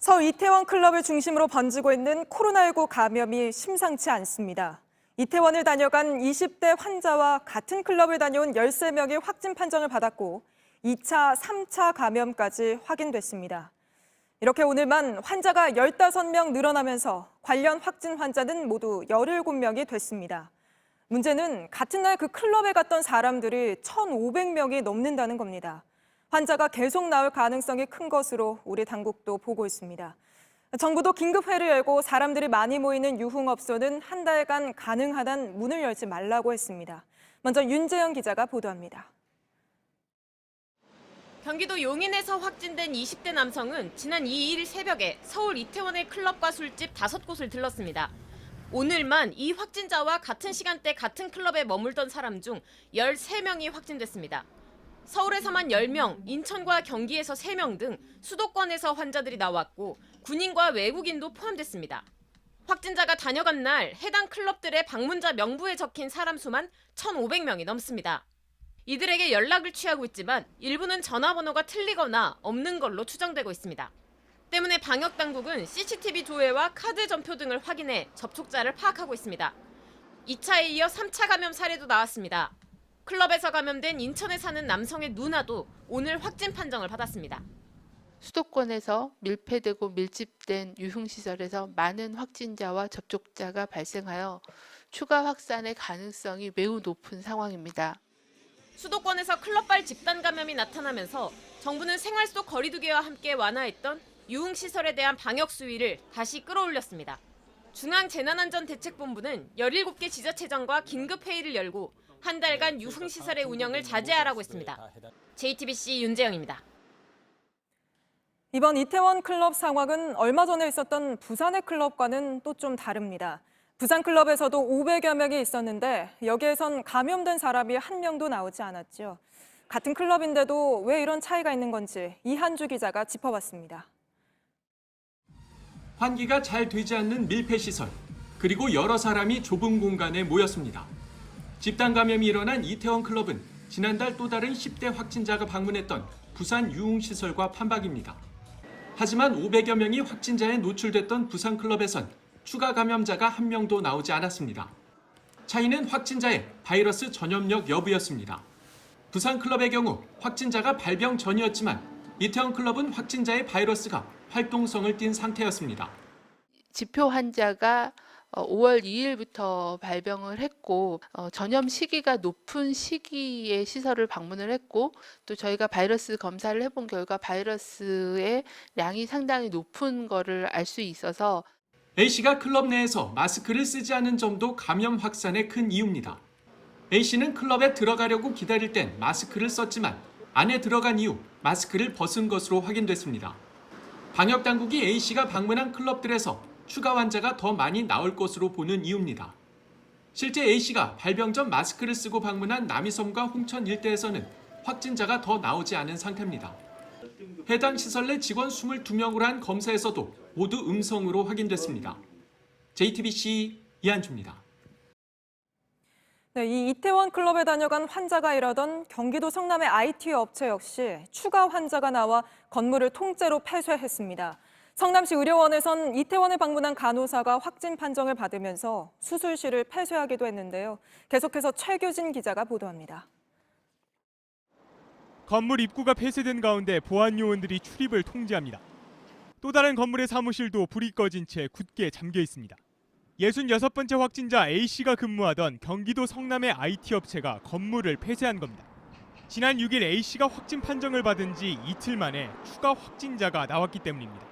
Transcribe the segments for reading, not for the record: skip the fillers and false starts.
서울 이태원 클럽을 중심으로 번지고 있는 코로나19 감염이 심상치 않습니다. 이태원을 다녀간 20대 환자와 같은 클럽을 다녀온 13명이 확진 판정을 받았고 2차, 3차 감염까지 확인됐습니다. 이렇게 오늘만 환자가 15명 늘어나면서 관련 확진 환자는 모두 17명이 됐습니다. 문제는 같은 날 그 클럽에 갔던 사람들이 1,500명이 넘는다는 겁니다. 환자가 계속 나올 가능성이 큰 것으로 우리 당국도 보고 있습니다. 정부도 긴급회를 열고 사람들이 많이 모이는 유흥업소는 한 달간 가능한 한 문을 열지 말라고 했습니다. 먼저 윤재영 기자가 보도합니다. 경기도 용인에서 확진된 20대 남성은 지난 2일 새벽에 서울 이태원의 클럽과 술집 5곳을 들렀습니다. 오늘만 이 확진자와 같은 시간대 같은 클럽에 머물던 사람 중 13명이 확진됐습니다. 서울에서만 10명, 인천과 경기에서 3명 등 수도권에서 환자들이 나왔고 군인과 외국인도 포함됐습니다. 확진자가 다녀간 날 해당 클럽들의 방문자 명부에 적힌 사람 수만 1,500명이 넘습니다. 이들에게 연락을 취하고 있지만 일부는 전화번호가 틀리거나 없는 걸로 추정되고 있습니다. 때문에 방역당국은 CCTV 조회와 카드 전표 등을 확인해 접촉자를 파악하고 있습니다. 2차에 이어 3차 감염 사례도 나왔습니다. 클럽에서 감염된 인천에 사는 남성의 누나도 오늘 확진 판정을 받았습니다. 수도권에서 밀폐되고 밀집된 유흥시설에서 많은 확진자와 접촉자가 발생하여 추가 확산의 가능성이 매우 높은 상황입니다. 수도권에서 클럽발 집단 감염이 나타나면서 정부는 생활 속 거리 두기와 함께 완화했던 유흥시설에 대한 방역 수위를 다시 끌어올렸습니다. 중앙재난안전대책본부는 17개 지자체장과 긴급회의를 열고 한 달간 유흥시설의 운영을 자제하라고 했습니다. JTBC 윤재영입니다. 이번 이태원 클럽 상황은 얼마 전에 있었던 부산의 클럽과는 또 좀 다릅니다. 부산 클럽에서도 500여 명이 있었는데 여기에선 감염된 사람이 한 명도 나오지 않았죠. 같은 클럽인데도 왜 이런 차이가 있는 건지 이한주 기자가 짚어봤습니다. 환기가 잘 되지 않는 밀폐시설, 그리고 여러 사람이 좁은 공간에 모였습니다. 집단 감염이 일어난 이태원 클럽은 지난달 또 다른 10대 확진자가 방문했던 부산 유흥시설과 판박입니다. 하지만 500여 명이 확진자에 노출됐던 부산 클럽에선 추가 감염자가 한 명도 나오지 않았습니다. 차이는 확진자의 바이러스 전염력 여부였습니다. 부산 클럽의 경우 확진자가 발병 전이었지만 이태원 클럽은 확진자의 바이러스가 활동성을 띈 상태였습니다. 지표 환자가 5월 2일부터 발병을 했고 전염 시기가 높은 시기에 시설을 방문을 했고 또 저희가 바이러스 검사를 해본 결과 바이러스의 양이 상당히 높은 거를 알 수 있어서 A씨가 클럽 내에서 마스크를 쓰지 않은 점도 감염 확산의 큰 이유입니다. A씨는 클럽에 들어가려고 기다릴 땐 마스크를 썼지만 안에 들어간 이후 마스크를 벗은 것으로 확인됐습니다. 방역당국이 A씨가 방문한 클럽들에서 추가 환자가 더 많이 나올 것으로 보는 이유입니다. 실제 A씨가 발병 전 마스크를 쓰고 방문한 남이섬과 홍천 일대에서는 확진자가 더 나오지 않은 상태입니다. 해당 시설 내 직원 22명으로 한 검사에서도 모두 음성으로 확인됐습니다. JTBC 이한주입니다. 네, 이 이태원 클럽에 다녀간 환자가 일하던 경기도 성남의 IT 업체 역시 추가 환자가 나와 건물을 통째로 폐쇄했습니다. 성남시 의료원에선 이태원을 방문한 간호사가 확진 판정을 받으면서 수술실을 폐쇄하기도 했는데요. 계속해서 최규진 기자가 보도합니다. 건물 입구가 폐쇄된 가운데 보안 요원들이 출입을 통제합니다. 또 다른 건물의 사무실도 불이 꺼진 채 굳게 잠겨 있습니다. 66번째 확진자 A씨가 근무하던 경기도 성남의 IT 업체가 건물을 폐쇄한 겁니다. 지난 6일 A씨가 확진 판정을 받은 지 이틀 만에 추가 확진자가 나왔기 때문입니다.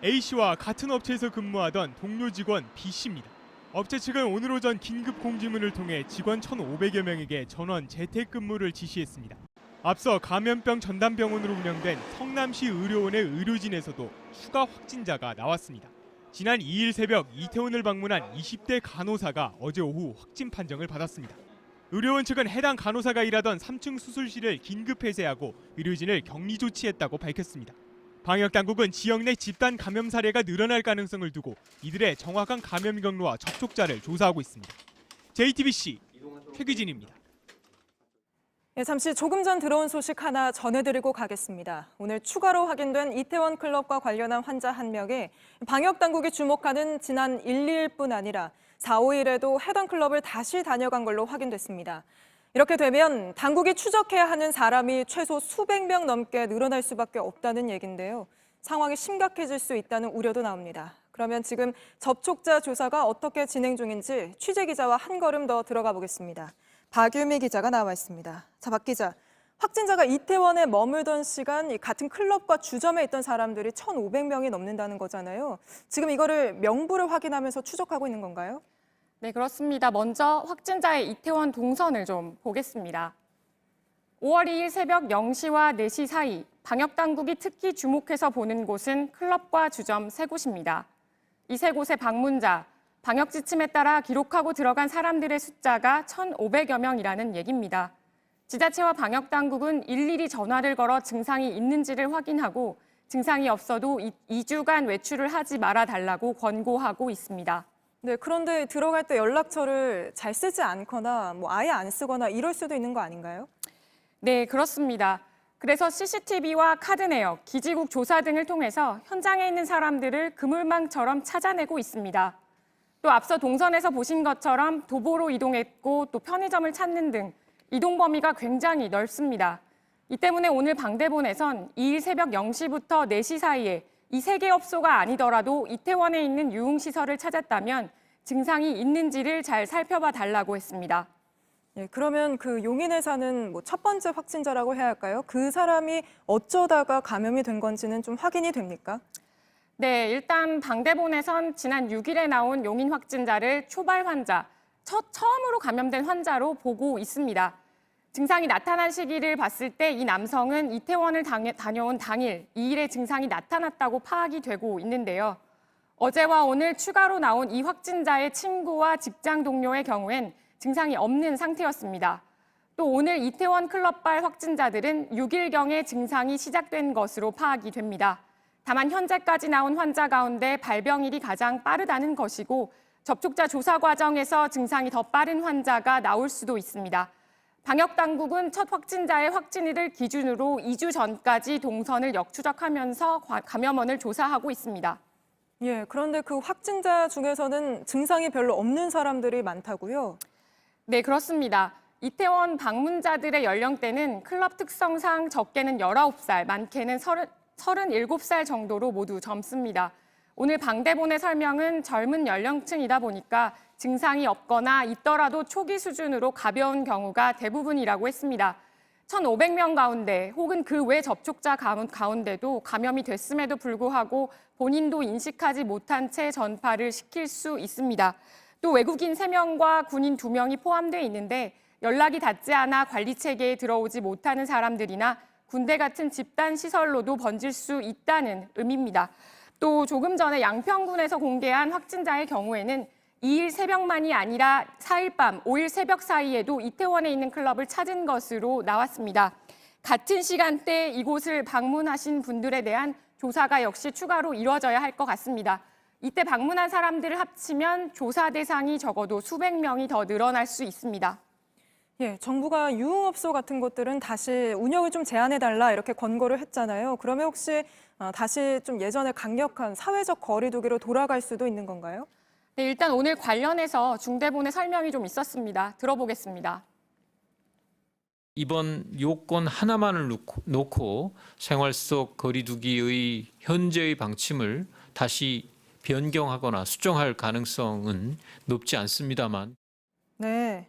A씨와 같은 업체에서 근무하던 동료 직원 B씨입니다. 업체 측은 오늘 오전 긴급 공지문을 통해 직원 1,500여 명에게 전원 재택근무를 지시했습니다. 앞서 감염병 전담병원으로 운영된 성남시 의료원의 의료진에서도 추가 확진자가 나왔습니다. 지난 2일 새벽 이태원을 방문한 20대 간호사가 어제 오후 확진 판정을 받았습니다. 의료원 측은 해당 간호사가 일하던 3층 수술실을 긴급 폐쇄하고 의료진을 격리 조치했다고 밝혔습니다. 방역당국은 지역 내 집단 감염 사례가 늘어날 가능성을 두고 이들의 정확한 감염 경로와 접촉자를 조사하고 있습니다. JTBC 최규진입니다. 네, 잠시 조금 전 들어온 소식 하나 전해드리고 가겠습니다. 오늘 추가로 확인된 이태원 클럽과 관련한 환자 한 명이 방역당국이 주목하는 지난 1, 2일뿐 아니라 4, 5일에도 해당 클럽을 다시 다녀간 걸로 확인됐습니다. 이렇게 되면 당국이 추적해야 하는 사람이 최소 수백 명 넘게 늘어날 수밖에 없다는 얘긴데요. 상황이 심각해질 수 있다는 우려도 나옵니다. 그러면 지금 접촉자 조사가 어떻게 진행 중인지 취재 기자와 한 걸음 더 들어가 보겠습니다. 박유미 기자가 나와 있습니다. 자, 박 기자. 확진자가 이태원에 머물던 시간 같은 클럽과 주점에 있던 사람들이 1,500명이 넘는다는 거잖아요. 지금 이거를 명부를 확인하면서 추적하고 있는 건가요? 네, 그렇습니다. 먼저 확진자의 이태원 동선을 좀 보겠습니다. 5월 2일 새벽 0시와 4시 사이 방역당국이 특히 주목해서 보는 곳은 클럽과 주점 3곳입니다. 이 3곳의 방문자, 방역 지침에 따라 기록하고 들어간 사람들의 숫자가 1,500여 명이라는 얘기입니다. 지자체와 방역당국은 일일이 전화를 걸어 증상이 있는지를 확인하고 증상이 없어도 2주간 외출을 하지 말아달라고 권고하고 있습니다. 네, 그런데 들어갈 때 연락처를 잘 쓰지 않거나 아예 안 쓰거나 이럴 수도 있는 거 아닌가요? 네, 그렇습니다. 그래서 CCTV와 카드 내역, 기지국 조사 등을 통해서 현장에 있는 사람들을 그물망처럼 찾아내고 있습니다. 또 앞서 동선에서 보신 것처럼 도보로 이동했고 또 편의점을 찾는 등 이동 범위가 굉장히 넓습니다. 이 때문에 오늘 방대본에선 2일 새벽 0시부터 4시 사이에 이 3개 업소가 아니더라도 이태원에 있는 유흥시설을 찾았다면 증상이 있는지를 잘 살펴봐 달라고 했습니다. 예, 그러면 그 용인에 사는 첫 번째 확진자라고 해야 할까요? 그 사람이 어쩌다가 감염이 된 건지는 좀 확인이 됩니까? 네, 일단 방대본에선 지난 6일에 나온 용인 확진자를 초발 환자, 처음으로 감염된 환자로 보고 있습니다. 증상이 나타난 시기를 봤을 때 이 남성은 이태원을 다녀온 당일 2일에 증상이 나타났다고 파악이 되고 있는데요. 어제와 오늘 추가로 나온 이 확진자의 친구와 직장 동료의 경우엔 증상이 없는 상태였습니다. 또 오늘 이태원 클럽발 확진자들은 6일경에 증상이 시작된 것으로 파악이 됩니다. 다만 현재까지 나온 환자 가운데 발병일이 가장 빠르다는 것이고 접촉자 조사 과정에서 증상이 더 빠른 환자가 나올 수도 있습니다. 방역당국은 첫 확진자의 확진일을 기준으로 2주 전까지 동선을 역추적하면서 감염원을 조사하고 있습니다. 예, 그런데 그 확진자 중에서는 증상이 별로 없는 사람들이 많다고요? 네, 그렇습니다. 이태원 방문자들의 연령대는 클럽 특성상 적게는 19살, 많게는 37살 정도로 모두 젊습니다. 오늘 방대본의 설명은 젊은 연령층이다 보니까 증상이 없거나 있더라도 초기 수준으로 가벼운 경우가 대부분이라고 했습니다. 1,500명 가운데 혹은 그 외 접촉자 가운데도 감염이 됐음에도 불구하고 본인도 인식하지 못한 채 전파를 시킬 수 있습니다. 또 외국인 3명과 군인 2명이 포함되어 있는데 연락이 닿지 않아 관리 체계에 들어오지 못하는 사람들이나 군대 같은 집단 시설로도 번질 수 있다는 의미입니다. 또 조금 전에 양평군에서 공개한 확진자의 경우에는 2일 새벽만이 아니라 4일 밤, 5일 새벽 사이에도 이태원에 있는 클럽을 찾은 것으로 나왔습니다. 같은 시간대 이곳을 방문하신 분들에 대한 조사가 역시 추가로 이루어져야 할 것 같습니다. 이때 방문한 사람들을 합치면 조사 대상이 적어도 수백 명이 더 늘어날 수 있습니다. 예, 정부가 유흥업소 같은 곳들은 다시 운영을 좀 제한해달라 이렇게 권고를 했잖아요. 그러면 혹시 다시 좀 예전에 강력한 사회적 거리두기로 돌아갈 수도 있는 건가요? 네, 일단 오늘 관련해서 중대본의 설명이 좀 있었습니다. 들어보겠습니다. 이번 요건 하나만을 놓고 생활 속 거리두기의 현재의 방침을 다시 변경하거나 수정할 가능성은 높지 않습니다만. 네.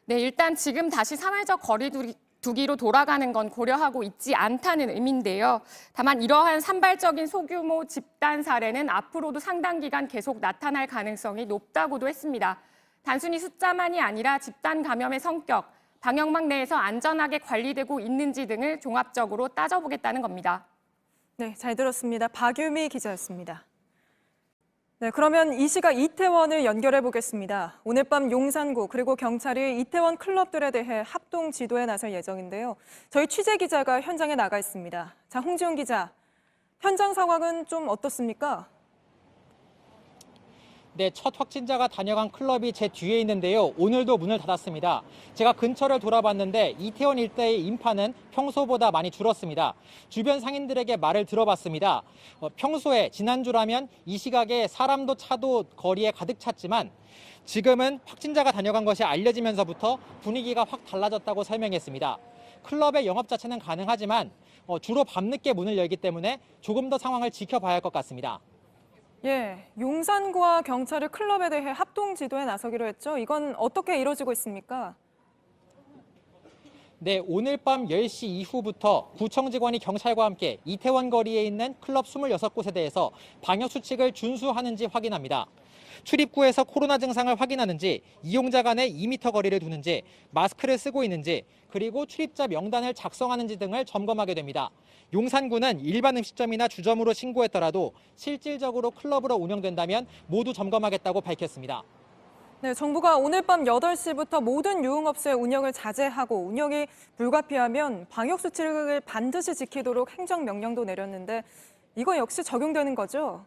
네, 일단 지금 다시 사회적 거리두기로 돌아가는 건 고려하고 있지 않다는 의미인데요. 다만 이러한 산발적인 소규모 집단 사례는 앞으로도 상당 기간 계속 나타날 가능성이 높다고도 했습니다. 단순히 숫자만이 아니라 집단 감염의 성격, 방역망 내에서 안전하게 관리되고 있는지 등을 종합적으로 따져보겠다는 겁니다. 네, 잘 들었습니다. 박유미 기자였습니다. 네, 그러면 이 시각 이태원을 연결해 보겠습니다. 오늘 밤 용산구 그리고 경찰이 이태원 클럽들에 대해 합동 지도에 나설 예정인데요. 저희 취재 기자가 현장에 나가 있습니다. 자, 홍지훈 기자, 현장 상황은 좀 어떻습니까? 네, 첫 확진자가 다녀간 클럽이 제 뒤에 있는데요. 오늘도 문을 닫았습니다. 제가 근처를 돌아봤는데 이태원 일대의 인파는 평소보다 많이 줄었습니다. 주변 상인들에게 말을 들어봤습니다. 평소에 지난주라면 이 시각에 사람도 차도 거리에 가득 찼지만 지금은 확진자가 다녀간 것이 알려지면서부터 분위기가 확 달라졌다고 설명했습니다. 클럽의 영업 자체는 가능하지만 주로 밤늦게 문을 열기 때문에 조금 더 상황을 지켜봐야 할 것 같습니다. 예, 용산구와 경찰이 클럽에 대해 합동 지도에 나서기로 했죠. 이건 어떻게 이루어지고 있습니까? 네, 오늘 밤 10시 이후부터 구청 직원이 경찰과 함께 이태원 거리에 있는 클럽 26곳에 대해서 방역 수칙을 준수하는지 확인합니다. 출입구에서 코로나 증상을 확인하는지, 이용자 간에 2m 거리를 두는지, 마스크를 쓰고 있는지, 그리고 출입자 명단을 작성하는지 등을 점검하게 됩니다. 용산구는 일반 음식점이나 주점으로 신고했더라도 실질적으로 클럽으로 운영된다면 모두 점검하겠다고 밝혔습니다. 네, 정부가 오늘 밤 8시부터 모든 유흥업소의 운영을 자제하고 운영이 불가피하면 방역 수칙을 반드시 지키도록 행정명령도 내렸는데 이거 역시 적용되는 거죠?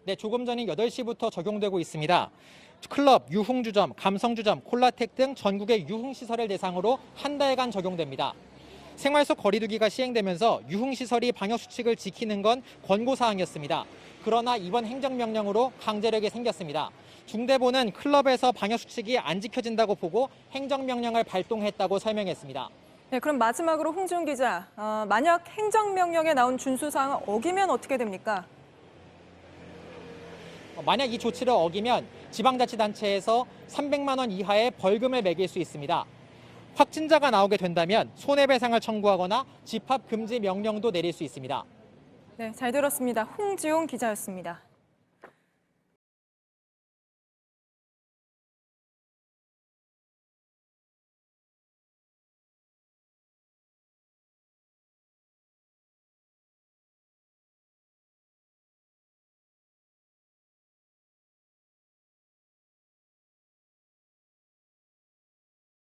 네, 조금 전인 8시부터 적용되고 있습니다. 클럽, 유흥주점, 감성주점, 콜라텍 등 전국의 유흥시설을 대상으로 한 달간 적용됩니다. 생활 속 거리두기가 시행되면서 유흥시설이 방역수칙을 지키는 건 권고사항이었습니다. 그러나 이번 행정명령으로 강제력이 생겼습니다. 중대본은 클럽에서 방역수칙이 안 지켜진다고 보고 행정명령을 발동했다고 설명했습니다. 네, 그럼 마지막으로 홍지훈 기자, 만약 행정명령에 나온 준수사항을 어기면 어떻게 됩니까? 만약 이 조치를 어기면 지방자치단체에서 300만 원 이하의 벌금을 매길 수 있습니다. 확진자가 나오게 된다면 손해배상을 청구하거나 집합금지 명령도 내릴 수 있습니다. 네, 잘 들었습니다. 홍지훈 기자였습니다.